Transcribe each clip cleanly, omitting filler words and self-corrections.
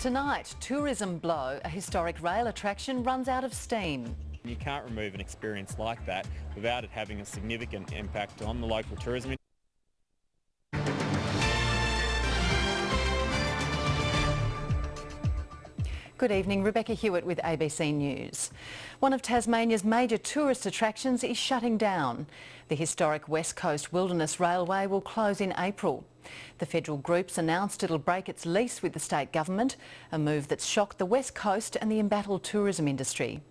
Tonight, tourism blow. A historic rail attraction runs out of steam. You can't remove an experience like that without it having a significant impact on the local tourism industry. Good evening, Rebecca Hewitt with ABC News. One of Tasmania's major tourist attractions is shutting down. The historic West Coast Wilderness Railway will close in April. The federal group's announced it'll break its lease with the state government, a move that's shocked the West Coast and the embattled tourism industry.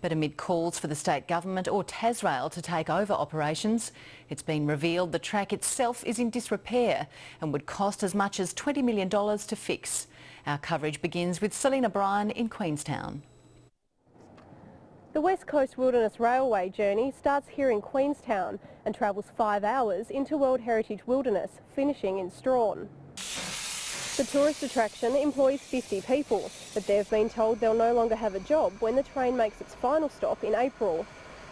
But amid calls for the state government or Tasrail to take over operations, it's been revealed the track itself is in disrepair and would cost as much as $20 million to fix. Our coverage begins with Selena Bryan in Queenstown. The West Coast Wilderness Railway journey starts here in Queenstown and travels 5 hours into World Heritage Wilderness, finishing in Strahan. The tourist attraction employs 50 people, but they've been told they'll no longer have a job when the train makes its final stop in April.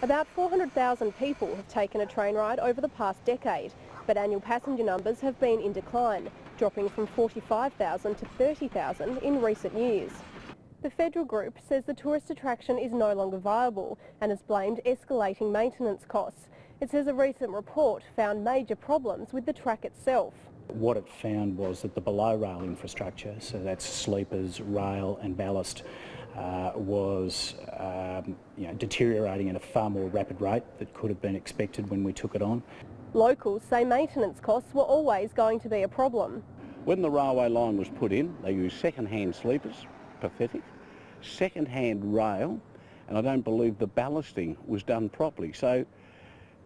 About 400,000 people have taken a train ride over the past decade, but annual passenger numbers have been in decline, dropping from 45,000 to 30,000 in recent years. The federal group says the tourist attraction is no longer viable and has blamed escalating maintenance costs. It says a recent report found major problems with the track itself. What it found was that the below rail infrastructure, so that's sleepers, rail and ballast, was deteriorating at a far more rapid rate that could have been expected when we took it on. Locals say maintenance costs were always going to be a problem. When the railway line was put in, they used second-hand sleepers, pathetic, second-hand rail, and I don't believe the ballasting was done properly. So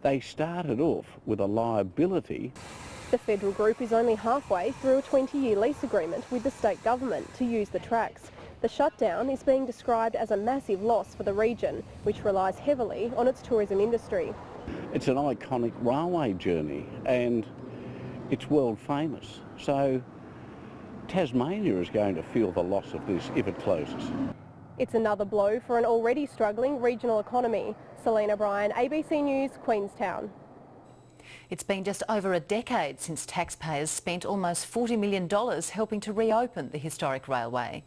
they started off with a liability. The federal group is only halfway through a 20-year lease agreement with the state government to use the tracks. The shutdown is being described as a massive loss for the region, which relies heavily on its tourism industry. It's an iconic railway journey and it's world famous. So Tasmania is going to feel the loss of this if it closes. It's another blow for an already struggling regional economy. Selena Bryan, ABC News, Queenstown. It's been just over a decade since taxpayers spent almost $40 million helping to reopen the historic railway.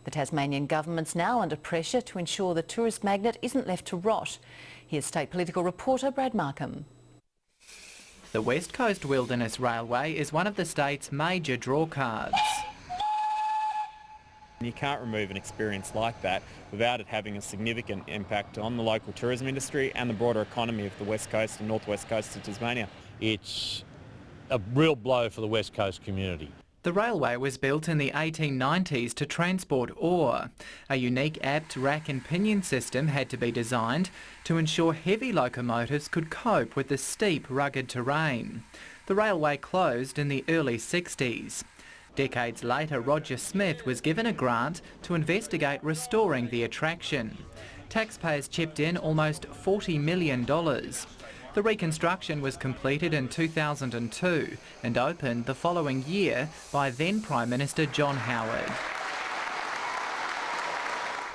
The Tasmanian government's now under pressure to ensure the tourist magnet isn't left to rot. Here's state political reporter Brad Markham. The West Coast Wilderness Railway is one of the state's major drawcards. You can't remove an experience like that without it having a significant impact on the local tourism industry and the broader economy of the West Coast and northwest coast of Tasmania. It's a real blow for the West Coast community. The railway was built in the 1890s to transport ore. A unique apt rack and pinion system had to be designed to ensure heavy locomotives could cope with the steep, rugged terrain. The railway closed in the early 60s. Decades later, Roger Smith was given a grant to investigate restoring the attraction. Taxpayers chipped in almost $40 million. The reconstruction was completed in 2002 and opened the following year by then Prime Minister John Howard.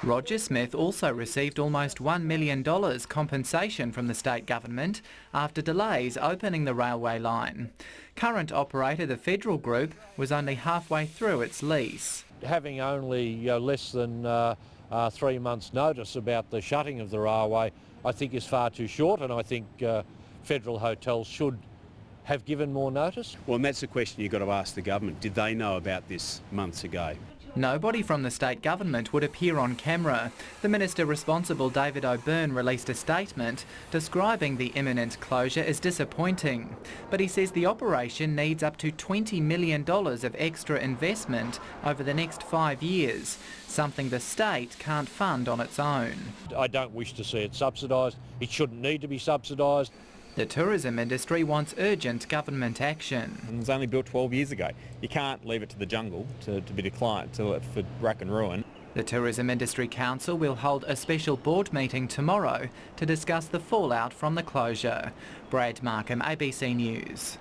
Roger Smith also received almost $1 million compensation from the state government after delays opening the railway line. Current operator, the federal group, was only halfway through its lease. Having only less than 3 months' notice about the shutting of the railway, I think is far too short, and I think federal hotels should have given more notice. Well, and that's the question you've got to ask the government. Did they know about this months ago? Nobody from the state government would appear on camera. The minister responsible, David O'Byrne, released a statement describing the imminent closure as disappointing. But he says the operation needs up to $20 million of extra investment over the next 5 years, something the state can't fund on its own. I don't wish to see it subsidised. It shouldn't need to be subsidised. The tourism industry wants urgent government action. It was only built 12 years ago. You can't leave it to the jungle to be declined, for rack and ruin. The Tourism Industry Council will hold a special board meeting tomorrow to discuss the fallout from the closure. Brad Markham, ABC News.